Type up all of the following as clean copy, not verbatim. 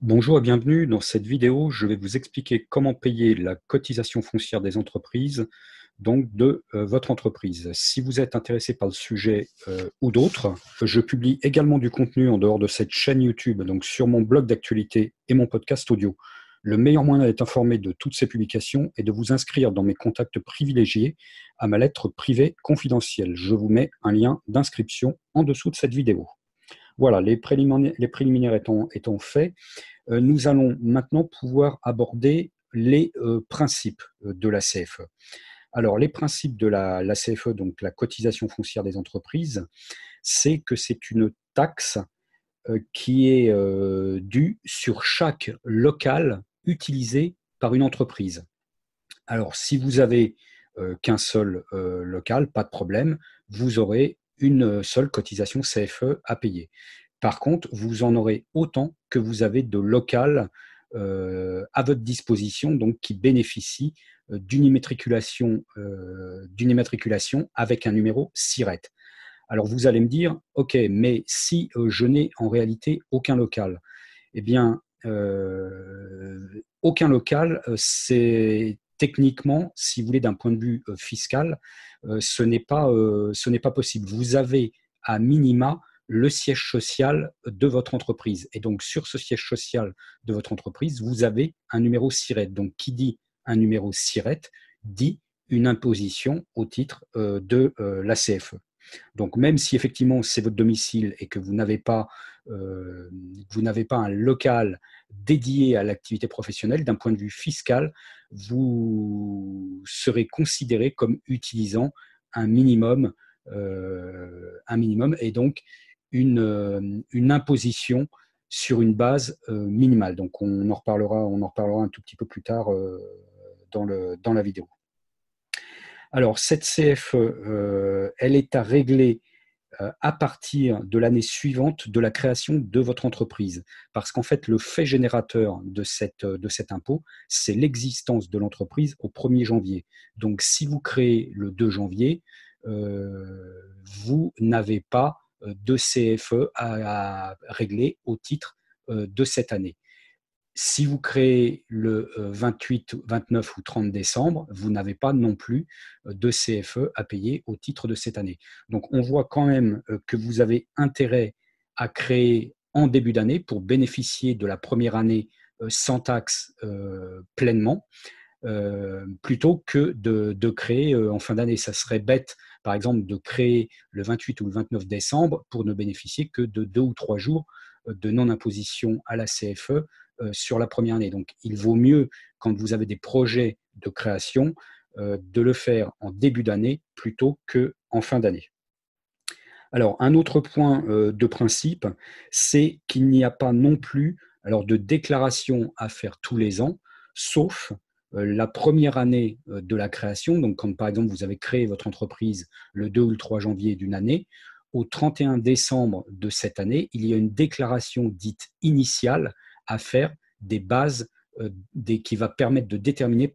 Bonjour et bienvenue. Dans cette vidéo, je vais vous expliquer comment payer la cotisation foncière des entreprises, donc de votre entreprise. Si vous êtes intéressé par le sujet ou d'autres, je publie également du contenu en dehors de cette chaîne YouTube, donc sur mon blog d'actualité et mon podcast audio. Le meilleur moyen d'être informé de toutes ces publications est de vous inscrire dans mes contacts privilégiés à ma lettre privée confidentielle. Je vous mets un lien d'inscription en dessous de cette vidéo. Voilà, les préliminaires étant faits, nous allons maintenant pouvoir aborder les principes de la CFE. Alors, les principes de la CFE, donc la cotisation foncière des entreprises, c'est que c'est une taxe qui est due sur chaque local utilisé par une entreprise. Alors, si vous avez qu'un seul local, pas de problème, vous aurez une seule cotisation CFE à payer. Par contre, vous en aurez autant que vous avez de local à votre disposition, donc qui bénéficient d'une immatriculation avec un numéro SIRET. Alors vous allez me dire, OK, mais si je n'ai en réalité aucun local, eh bien, aucun local, c'est techniquement, si vous voulez, d'un point de vue fiscal, ce n'est pas possible. Vous avez à minima le siège social de votre entreprise. Et donc, sur ce siège social de votre entreprise, vous avez un numéro SIRET. Donc, qui dit un numéro SIRET dit une imposition au titre de la CFE. Donc, même si effectivement c'est votre domicile et que vous n'avez pas un local dédié à l'activité professionnelle, d'un point de vue fiscal, vous serez considéré comme utilisant un minimum et donc une imposition sur une base minimale. Donc, on en reparlera un tout petit peu plus tard dans la vidéo. Alors, cette CFE, elle est à régler à partir de l'année suivante de la création de votre entreprise. Parce qu'en fait, le fait générateur de cet impôt, c'est l'existence de l'entreprise au 1er janvier. Donc, si vous créez le 2 janvier, vous n'avez pas de CFE à régler au titre de cette année. Si vous créez le 28, 29 ou 30 décembre, vous n'avez pas non plus de CFE à payer au titre de cette année. Donc, on voit quand même que vous avez intérêt à créer en début d'année pour bénéficier de la première année sans taxe pleinement, plutôt que de créer en fin d'année. Ça serait bête, par exemple, de créer le 28 ou le 29 décembre pour ne bénéficier que de 2 ou 3 jours de non-imposition à la CFE sur la première année. Donc, il vaut mieux, quand vous avez des projets de création, de le faire en début d'année plutôt qu'en fin d'année. Alors, un autre point de principe, c'est qu'il n'y a pas non plus de déclaration à faire tous les ans, sauf la première année de la création. Donc, quand par exemple vous avez créé votre entreprise le 2 ou le 3 janvier d'une année, au 31 décembre de cette année, il y a une déclaration dite initiale à faire des bases qui va permettre de déterminer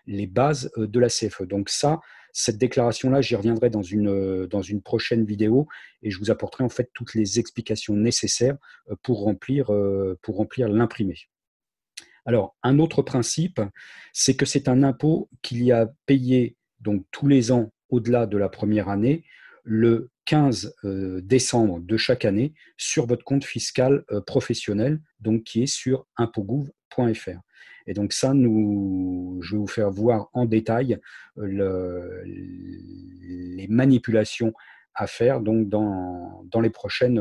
les bases de la CFE. Donc ça, cette déclaration-là, j'y reviendrai dans une prochaine vidéo et je vous apporterai en fait toutes les explications nécessaires pour remplir l'imprimé. Alors, un autre principe, c'est que c'est un impôt qu'il y a payé donc tous les ans au-delà de la première année, le 15 décembre de chaque année, sur votre compte fiscal professionnel, donc qui est sur impotgouv.fr. Et donc ça, je vais vous faire voir en détail les manipulations à faire donc dans les prochaines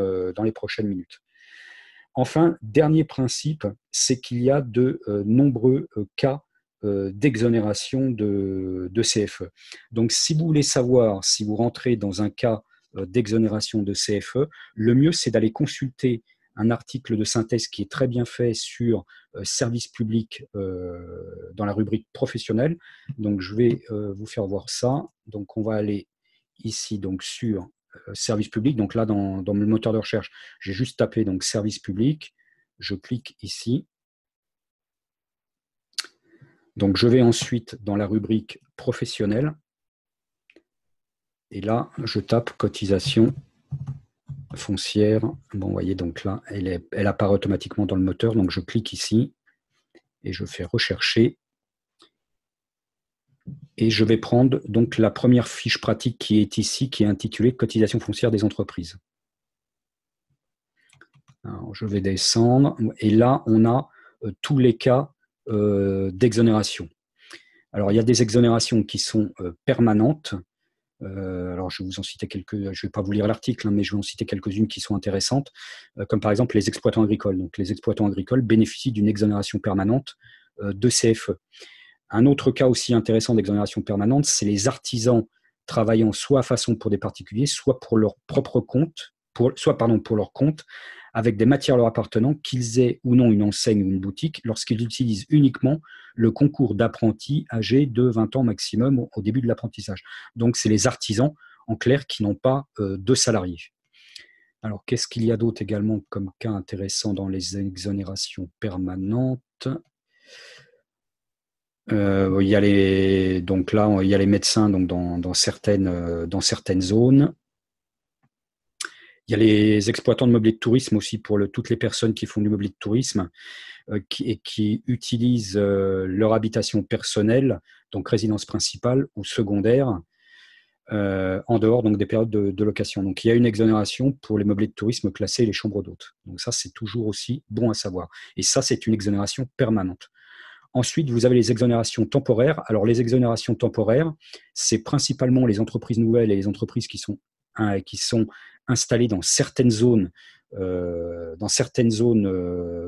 minutes. Enfin, dernier principe, c'est qu'il y a de nombreux cas d'exonération de CFE. Donc, si vous voulez savoir si vous rentrez dans un cas d'exonération de CFE, le mieux, c'est d'aller consulter un article de synthèse qui est très bien fait sur service public dans la rubrique professionnelle. Donc, je vais vous faire voir ça. Donc, on va aller ici donc sur service public. Donc là, dans le moteur de recherche, j'ai juste tapé donc service public. Je clique ici. Donc, je vais ensuite dans la rubrique professionnelle. Et là, je tape cotisation foncière. Bon, vous voyez, donc là, elle apparaît automatiquement dans le moteur. Donc, je clique ici et je fais rechercher. Et je vais prendre donc la première fiche pratique qui est ici, qui est intitulée Cotisation foncière des entreprises. Alors, je vais descendre et là, on a tous les cas d'exonération. Alors, il y a des exonérations qui sont permanentes. Alors, je vais vous en citer quelques, je ne vais pas vous lire l'article, hein, mais je vais en citer quelques-unes qui sont intéressantes, comme par exemple les exploitants agricoles. Donc, les exploitants agricoles bénéficient d'une exonération permanente de CFE. Un autre cas aussi intéressant d'exonération permanente, c'est les artisans travaillant soit à façon pour des particuliers, soit pour leur propre compte, pour leur compte, avec des matières leur appartenant, qu'ils aient ou non une enseigne ou une boutique, lorsqu'ils utilisent uniquement le concours d'apprentis âgés de 20 ans maximum au début de l'apprentissage. Donc, c'est les artisans, en clair, qui n'ont pas de salariés. Alors, qu'est-ce qu'il y a d'autre également comme cas intéressant dans les exonérations permanentes ? Il y a les médecins donc dans certaines zones. Il y a les exploitants de meublés de tourisme aussi pour toutes les personnes qui font du meublé de tourisme qui utilisent leur habitation personnelle, donc résidence principale ou secondaire, en dehors donc des périodes de location. Donc il y a une exonération pour les meublés de tourisme classés et les chambres d'hôtes. Donc ça, c'est toujours aussi bon à savoir. Et ça, c'est une exonération permanente. Ensuite, vous avez les exonérations temporaires. Alors, les exonérations temporaires, c'est principalement les entreprises nouvelles et les entreprises qui sont installées dans certaines zones,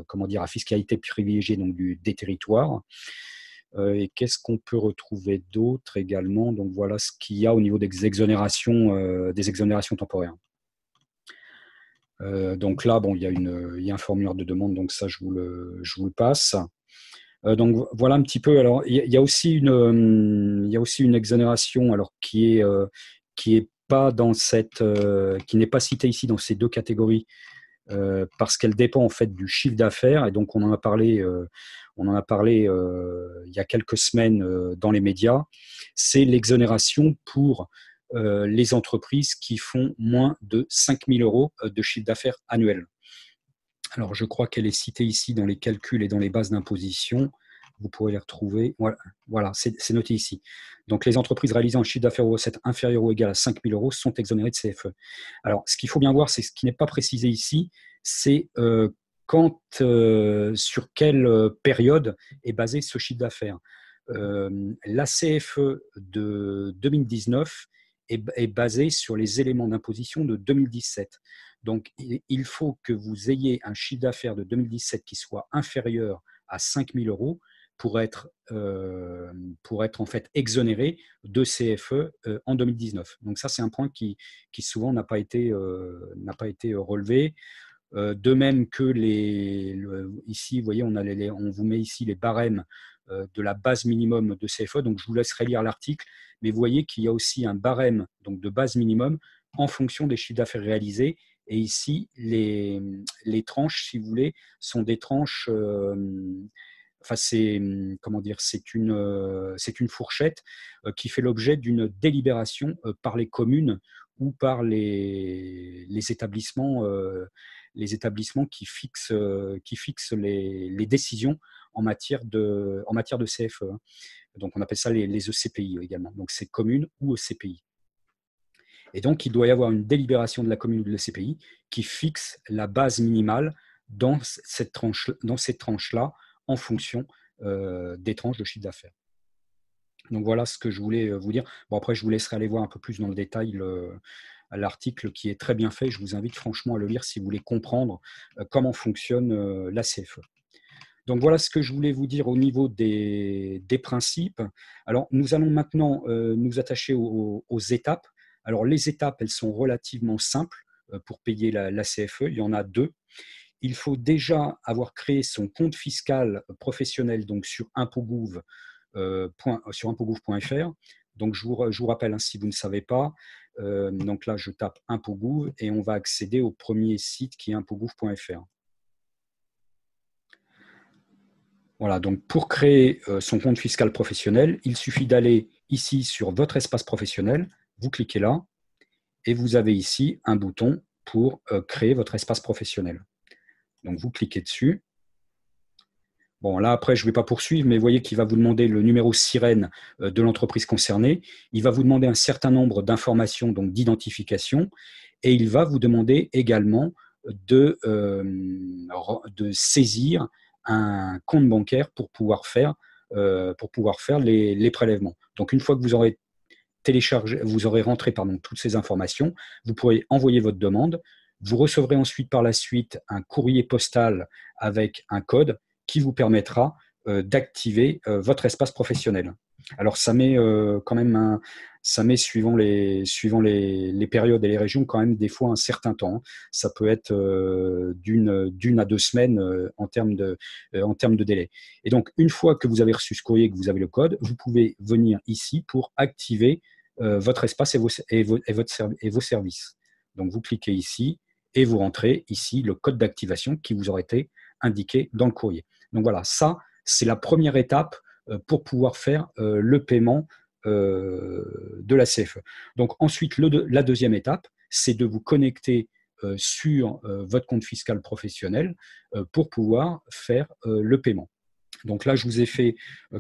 comment dire, à fiscalité privilégiée donc des territoires. Et qu'est-ce qu'on peut retrouver d'autre également? Donc, voilà ce qu'il y a au niveau des exonérations temporaires. Donc là, bon, il y a un formulaire de demande, donc ça, je vous le passe. Donc voilà un petit peu. Alors il y a aussi une exonération alors qui est pas dans qui n'est pas citée ici dans ces deux catégories parce qu'elle dépend en fait du chiffre d'affaires et donc on en a parlé il y a quelques semaines dans les médias. C'est l'exonération pour les entreprises qui font moins de 5 000 € de chiffre d'affaires annuel. Alors, je crois qu'elle est citée ici dans les calculs et dans les bases d'imposition. Vous pourrez les retrouver. Voilà, c'est noté ici. Donc, les entreprises réalisant un chiffre d'affaires ou recettes inférieur ou égal à 5 000 € sont exonérées de CFE. Alors, ce qu'il faut bien voir, c'est ce qui n'est pas précisé ici, c'est sur quelle période est basé ce chiffre d'affaires. La CFE de 2019 est basée sur les éléments d'imposition de 2017. Donc, il faut que vous ayez un chiffre d'affaires de 2017 qui soit inférieur à 5 000 € pour être en fait exonéré de CFE en 2019. Donc ça, c'est un point qui souvent n'a pas été relevé. De même que ici, vous voyez, on vous met ici les barèmes de la base minimum de CFE. Donc, je vous laisserai lire l'article, mais vous voyez qu'il y a aussi un barème donc, de base minimum en fonction des chiffres d'affaires réalisés. Et ici, les tranches, si vous voulez, sont des tranches. Enfin, c'est une fourchette qui fait l'objet d'une délibération par les communes ou par les établissements qui fixent les décisions en matière de CFE. Donc, on appelle ça les ECPI également. Donc, c'est communes ou ECPI. Et donc, il doit y avoir une délibération de la commune ou de l'ECPI qui fixe la base minimale dans ces tranches-là en fonction des tranches de chiffre d'affaires. Donc, voilà ce que je voulais vous dire. Bon, après, je vous laisserai aller voir un peu plus dans le détail l'article qui est très bien fait. Je vous invite franchement à le lire si vous voulez comprendre comment fonctionne la CFE. Donc, voilà ce que je voulais vous dire au niveau des principes. Alors, nous allons maintenant nous attacher aux étapes. Alors, les étapes, elles sont relativement simples pour payer la CFE. Il y en a deux. Il faut déjà avoir créé son compte fiscal professionnel donc sur impotgouv.fr. Donc, je vous rappelle, hein, si vous ne savez pas, donc là, je tape impotgouv et on va accéder au premier site qui est impotgouv.fr. Voilà, donc pour créer son compte fiscal professionnel, il suffit d'aller ici sur votre espace professionnel, vous cliquez là, et vous avez ici un bouton pour créer votre espace professionnel. Donc, vous cliquez dessus. Bon, là, après, je ne vais pas poursuivre, mais vous voyez qu'il va vous demander le numéro sirène de l'entreprise concernée. Il va vous demander un certain nombre d'informations, donc d'identification, et il va vous demander également de saisir un compte bancaire pour pouvoir faire les prélèvements. Donc, une fois que vous aurez rentré toutes ces informations, vous pourrez envoyer votre demande. Vous recevrez ensuite par la suite un courrier postal avec un code qui vous permettra d'activer votre espace professionnel. Alors, ça met quand même suivant les périodes et les régions, quand même des fois un certain temps. Ça peut être d'une à 2 semaines en termes de délai. Et donc, une fois que vous avez reçu ce courrier, que vous avez le code, vous pouvez venir ici pour activer votre espace et vos services. Donc, vous cliquez ici et vous rentrez ici le code d'activation qui vous aurait été indiqué dans le courrier. Donc voilà, ça, c'est la première étape pour pouvoir faire le paiement de la CFE. Donc ensuite, la deuxième étape, c'est de vous connecter sur votre compte fiscal professionnel pour pouvoir faire le paiement. Donc là, je vous ai fait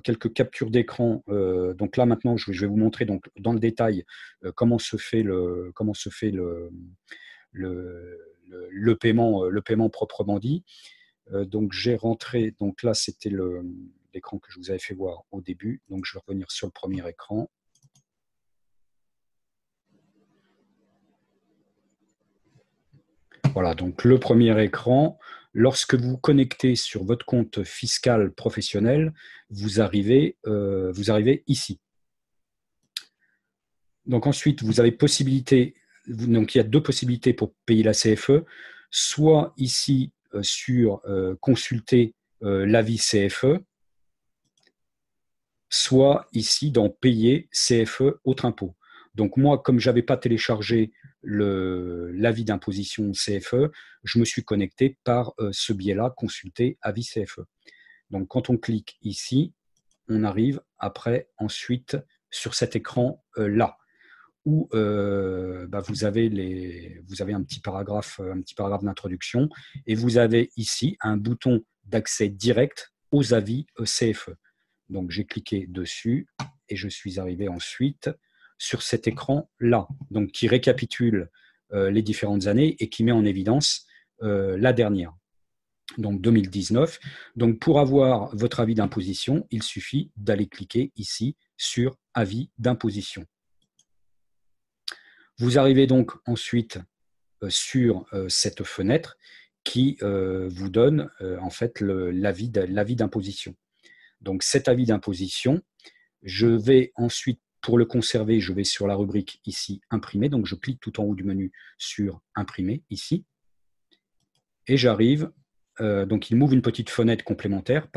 quelques captures d'écran. Donc là, maintenant, je vais vous montrer donc, dans le détail comment se fait le paiement proprement dit. Donc j'ai rentré, donc là c'était l'écran que je vous avais fait voir au début, donc je vais revenir sur le premier écran. Voilà, donc le premier écran, lorsque vous vous connectez sur votre compte fiscal professionnel, vous arrivez ici. Donc ensuite, vous avez donc il y a 2 possibilités pour payer la CFE, soit ici sur consulter l'avis CFE, soit ici dans payer CFE autre impôt. Donc moi, comme je n'avais pas téléchargé l'avis d'imposition CFE, je me suis connecté par ce biais-là, consulter avis CFE. Donc quand on clique ici, on arrive après ensuite sur cet écran-là, où vous avez un petit paragraphe d'introduction, et vous avez ici un bouton d'accès direct aux avis CFE. Donc, j'ai cliqué dessus et je suis arrivé ensuite sur cet écran-là, donc qui récapitule les différentes années et qui met en évidence la dernière, donc 2019. Donc, pour avoir votre avis d'imposition, il suffit d'aller cliquer ici sur avis d'imposition. Vous arrivez donc ensuite sur cette fenêtre qui vous donne en fait l'avis d'imposition. Donc cet avis d'imposition, je vais ensuite, pour le conserver, je vais sur la rubrique ici imprimer. Donc je clique tout en haut du menu sur imprimer ici. Et j'arrive, donc il m'ouvre une petite fenêtre complémentaire,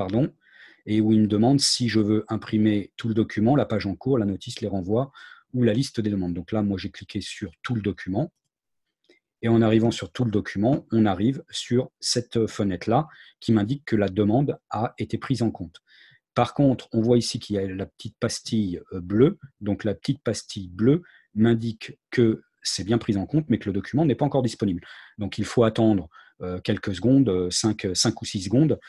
et où il me demande si je veux imprimer tout le document, la page en cours, la notice, les renvois ou la liste des demandes. Donc là, moi, j'ai cliqué sur tout le document. Et en arrivant sur tout le document, on arrive sur cette fenêtre-là qui m'indique que la demande a été prise en compte. Par contre, on voit ici qu'il y a la petite pastille bleue. Donc la petite pastille bleue m'indique que c'est bien pris en compte, mais que le document n'est pas encore disponible. Donc il faut attendre quelques secondes, 5 ou 6 secondes,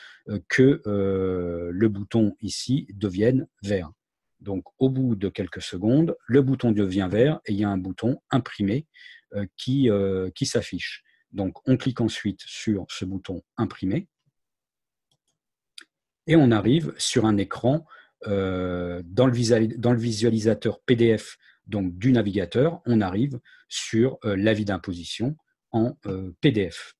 que le bouton ici devienne vert. Donc au bout de quelques secondes, le bouton devient vert et il y a un bouton imprimer qui s'affiche. Donc on clique ensuite sur ce bouton imprimer et on arrive sur un écran dans le visualisateur PDF donc, du navigateur, on arrive sur l'avis d'imposition en PDF.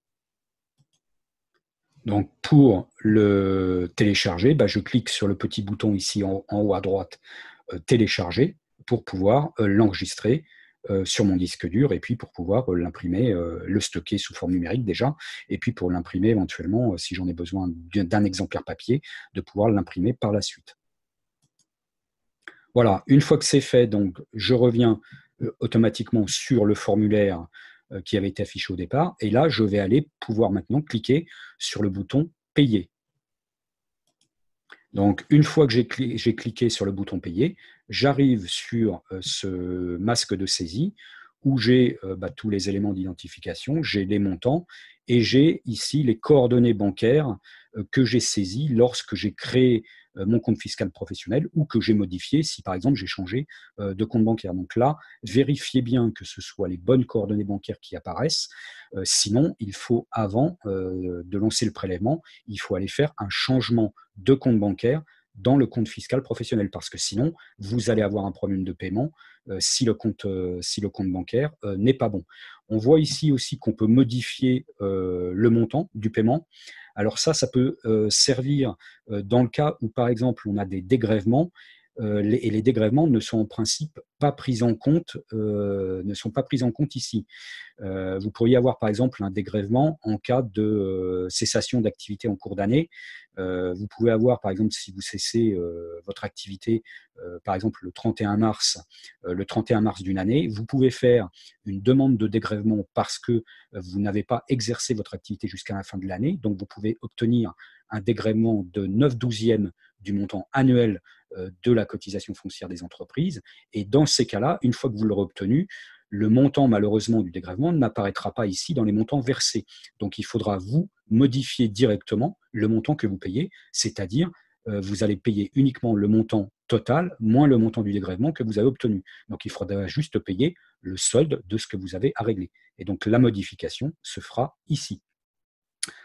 Donc, pour le télécharger, je clique sur le petit bouton ici en haut à droite, télécharger, pour pouvoir l'enregistrer sur mon disque dur et puis pour pouvoir l'imprimer, le stocker sous forme numérique déjà, et puis pour l'imprimer éventuellement, si j'en ai besoin d'un exemplaire papier, de pouvoir l'imprimer par la suite. Voilà, une fois que c'est fait, donc, je reviens automatiquement sur le formulaire qui avait été affiché au départ. Et là, je vais aller pouvoir maintenant cliquer sur le bouton « Payer ». Donc, une fois que j'ai cliqué sur le bouton « Payer », j'arrive sur ce masque de saisie où j'ai tous les éléments d'identification, j'ai les montants et j'ai ici les coordonnées bancaires que j'ai saisies lorsque j'ai créé mon compte fiscal professionnel ou que j'ai modifié si par exemple j'ai changé de compte bancaire. Donc là, vérifiez bien que ce soit les bonnes coordonnées bancaires qui apparaissent. Sinon, il faut, avant de lancer le prélèvement, il faut aller faire un changement de compte bancaire dans le compte fiscal professionnel, parce que sinon, vous allez avoir un problème de paiement si le compte bancaire n'est pas bon. On voit ici aussi qu'on peut modifier le montant du paiement. Alors ça peut servir dans le cas où, par exemple, on a des dégrèvements, et les dégrèvements ne sont en principe pas pris en compte, ici. Vous pourriez avoir par exemple un dégrèvement en cas de cessation d'activité en cours d'année. Vous pouvez avoir par exemple, si vous cessez votre activité par exemple le 31 mars, d'une année, vous pouvez faire une demande de dégrèvement parce que vous n'avez pas exercé votre activité jusqu'à la fin de l'année. Donc vous pouvez obtenir un dégrèvement de 9/12 du montant annuel de la cotisation foncière des entreprises. Et dans ces cas-là, une fois que vous l'aurez obtenu, le montant, malheureusement, du dégrèvement n'apparaîtra pas ici dans les montants versés. Donc, il faudra, vous, modifier directement le montant que vous payez, c'est-à-dire vous allez payer uniquement le montant total moins le montant du dégrèvement que vous avez obtenu. Donc, il faudra juste payer le solde de ce que vous avez à régler. Et donc, la modification se fera ici.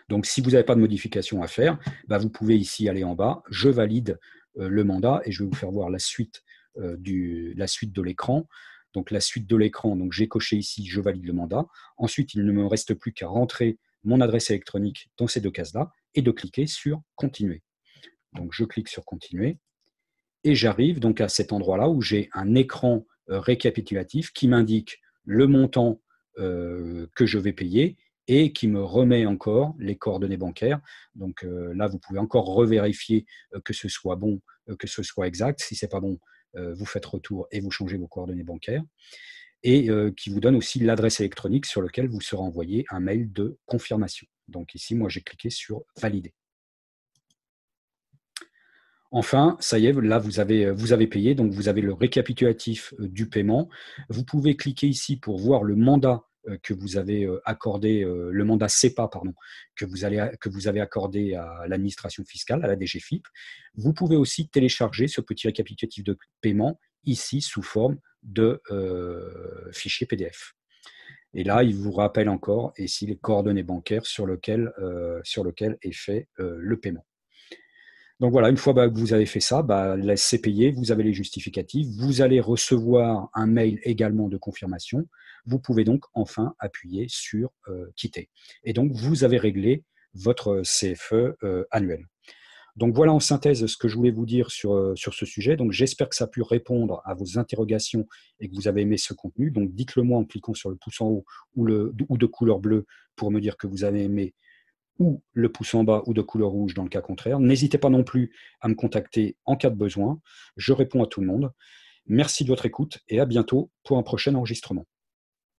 Donc, si vous n'avez pas de modification à faire, vous pouvez ici aller en bas, je valide le mandat, et je vais vous faire voir la suite de l'écran. Donc, la suite de l'écran, donc j'ai coché ici, je valide le mandat. Ensuite, il ne me reste plus qu'à rentrer mon adresse électronique dans ces deux cases-là et de cliquer sur continuer. Donc, je clique sur continuer et j'arrive donc à cet endroit-là où j'ai un écran récapitulatif qui m'indique le montant que je vais payer et qui me remet encore les coordonnées bancaires. Donc là, vous pouvez encore revérifier que ce soit bon, que ce soit exact. Si ce n'est pas bon, vous faites retour et vous changez vos coordonnées bancaires. Et qui vous donne aussi l'adresse électronique sur laquelle vous sera envoyé un mail de confirmation. Donc ici, moi, j'ai cliqué sur « Valider ». Enfin, ça y est, là, vous avez payé, donc vous avez le récapitulatif du paiement. Vous pouvez cliquer ici pour voir le mandat que vous avez accordé, le mandat CEPA, pardon, que vous avez accordé à l'administration fiscale, à la DGFiP. Vous pouvez aussi télécharger ce petit récapitulatif de paiement ici sous forme de fichier PDF. Et là, il vous rappelle encore ici les coordonnées bancaires sur lequel est fait le paiement. Donc voilà, une fois que vous avez fait ça, c'est payé, vous avez les justificatifs, vous allez recevoir un mail également de confirmation. Vous pouvez donc enfin appuyer sur quitter. Et donc, vous avez réglé votre CFE annuel. Donc voilà en synthèse ce que je voulais vous dire sur ce sujet. Donc j'espère que ça a pu répondre à vos interrogations et que vous avez aimé ce contenu. Donc dites-le moi en cliquant sur le pouce en haut ou de couleur bleue pour me dire que vous avez aimé, ou le pouce en bas ou de couleur rouge dans le cas contraire. N'hésitez pas non plus à me contacter en cas de besoin. Je réponds à tout le monde. Merci de votre écoute et à bientôt pour un prochain enregistrement.